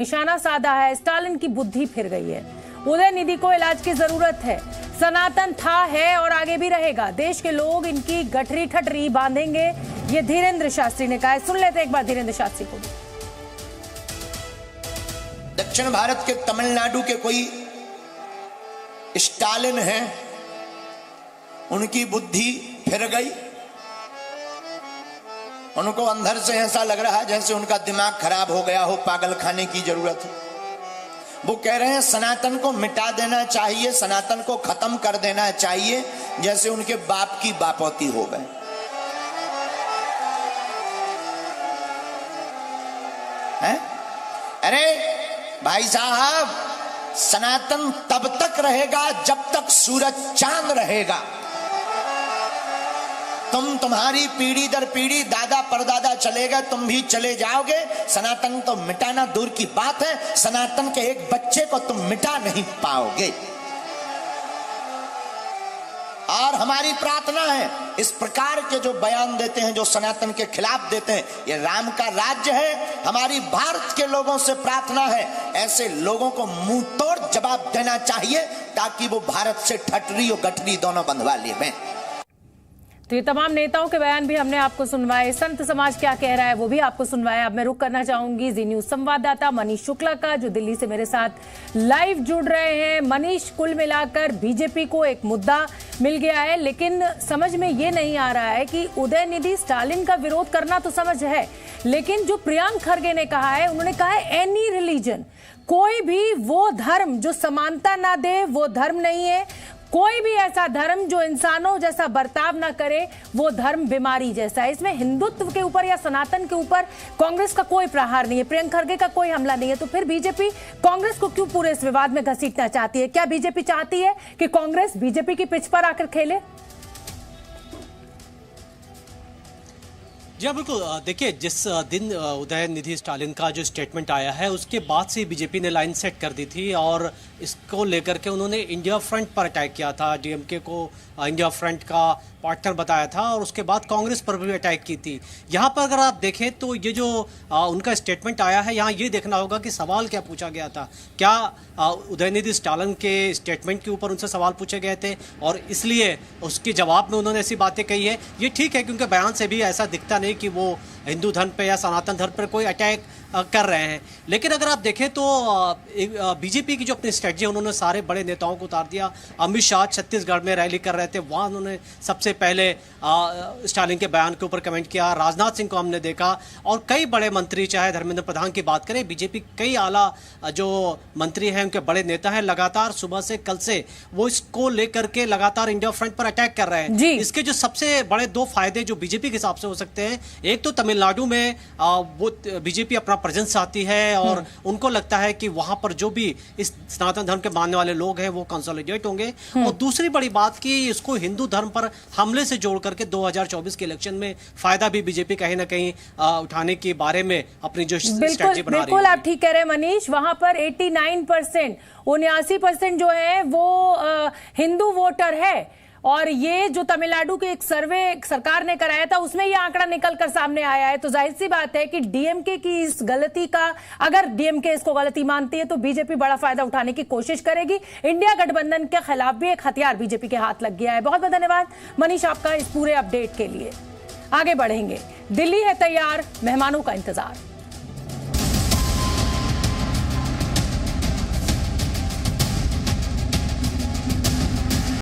निशाना साधा है। स्टालिन की बुद्धि फिर गई है। उदयनिधि को इलाज की जरूरत है। सनातन था, है और आगे भी रहेगा। देश के लोग इनकी गठरी ठटरी बांधेंगे, ये धीरेन्द्र शास्त्री ने कहा है। सुन लेते हैं एक बार धीरेन्द्र शास्त्री को। दक्षिण भारत के तमिलनाडु के कोई स्टालिन हैं, उनकी बुद्धि फिर गई। उनको अंदर से ऐसा लग रहा है जैसे उनका दिमाग खराब हो गया हो, पागल खाने की जरूरत है। वो कह रहे हैं सनातन को मिटा देना चाहिए, सनातन को खत्म कर देना चाहिए, जैसे उनके बाप की बापौती हो गए। हैं? अरे भाई साहब, सनातन तब तक रहेगा जब तक सूरज चांद रहेगा। तुम्हारी पीढ़ी दर पीढ़ी, दादा परदादा चले गए, तुम भी चले जाओगे। सनातन तो मिटाना दूर की बात है, सनातन के एक बच्चे को तुम मिटा नहीं पाओगे। और हमारी प्रार्थना है, इस प्रकार के जो बयान देते हैं, जो सनातन के खिलाफ देते हैं, ये राम का राज्य है। हमारी भारत के लोगों से प्रार्थना है, ऐसे लोगों को मुंह तोड़ जवाब देना चाहिए, ताकि वो भारत से ठटरी और गठरी दोनों बंधवा लें। तो ये तमाम नेताओं के बयान भी हमने आपको सुनवाए। संत समाज क्या कह रहा है वो भी आपको सुनवाया। अब मैं रुक करना चाहूंगी जी न्यूज संवाददाता मनीष शुक्ला का, जो दिल्ली से मेरे साथ लाइव जुड़ रहे हैं। मनीष, कुल मिलाकर बीजेपी को एक मुद्दा मिल गया है, लेकिन समझ में ये नहीं आ रहा है कि उदयनिधि स्टालिन का विरोध करना तो समझ है, लेकिन जो प्रियंक खरगे ने कहा है, उन्होंने कहा है एनी रिलीजन, कोई भी वो धर्म जो समानता ना दे वो धर्म नहीं है। कोई भी ऐसा धर्म जो इंसानों जैसा बर्ताव ना करे वो धर्म बीमारी जैसा है। इसमें हिंदुत्व के ऊपर या सनातन के ऊपर कांग्रेस का कोई प्रहार नहीं है, प्रियंक खरगे का कोई हमला नहीं है। तो फिर बीजेपी कांग्रेस को क्यों पूरे इस विवाद में घसीटना चाहती है? क्या बीजेपी चाहती है कि कांग्रेस बीजेपी की पिच पर आकर खेले? जी बिल्कुल। देखिए, जिस दिन उदयनिधि स्टालिन का जो स्टेटमेंट आया है, उसके बाद से बीजेपी ने लाइन सेट कर दी थी और इसको लेकर के उन्होंने इंडिया फ्रंट पर अटैक किया था। डीएमके को इंडिया फ्रंट का पार्टनर बताया था और उसके बाद कांग्रेस पर भी अटैक की थी। यहाँ पर अगर आप देखें तो ये जो उनका स्टेटमेंट आया है, यहाँ ये देखना होगा कि सवाल क्या पूछा गया था। क्या उदयनिधि स्टालिन के स्टेटमेंट के ऊपर उनसे सवाल पूछे गए थे और इसलिए उसके जवाब में उन्होंने ऐसी बातें कही है? ये ठीक है, क्योंकि बयान से भी ऐसा दिखता नहीं कि वो हिंदू धर्म पे या सनातन धर्म पर कोई अटैक कर रहे हैं। लेकिन अगर आप देखें तो बीजेपी की जो अपनी स्ट्रेटजी है, उन्होंने सारे बड़े नेताओं को उतार दिया। अमित शाह छत्तीसगढ़ में रैली कर रहे थे, वहाँ उन्होंने सबसे पहले स्टालिन के बयान के ऊपर कमेंट किया। राजनाथ सिंह को हमने देखा और कई बड़े मंत्री, चाहे धर्मेंद्र प्रधान की बात करें, बीजेपी कई आला जो मंत्री हैं, उनके बड़े नेता हैं, लगातार सुबह से कल से वो इसको लेकर के लगातार इंडिया फ्रंट पर अटैक कर रहे हैं। इसके जो सबसे बड़े दो फायदे जो बीजेपी के हिसाब से हो सकते हैं, एक तो तमिलनाडु में वो बीजेपी अपना प्रेजेंस चाहती है और उनको लगता है कि वहां पर जो भी इस सनातन धर्म के मानने वाले लोग हैं वो कंसोलिडेट होंगे। और दूसरी बड़ी बात कि इसको हिंदू धर्म पर हमले से जोड़ करके 2024 के इलेक्शन में फायदा भी बीजेपी कहीं ना कहीं उठाने के बारे में अपनी जो स्ट्रेटजी बना रही है। बिल्कुल आप ठीक कह रहे हैं मनीष। वहां पर 89%, 79% जो है वो हिंदू वोटर है। और ये जो तमिलनाडु के एक सर्वे सरकार ने कराया था, उसमें ये आंकड़ा निकल कर सामने आया है। तो जाहिर सी बात है कि डीएमके की इस गलती का, अगर डीएमके इसको गलती मानती है, तो बीजेपी बड़ा फायदा उठाने की कोशिश करेगी। इंडिया गठबंधन के खिलाफ भी एक हथियार बीजेपी के हाथ लग गया है। बहुत बहुत धन्यवाद मनीष आपका इस पूरे अपडेट के लिए। आगे बढ़ेंगे, दिल्ली है तैयार, मेहमानों का इंतजार।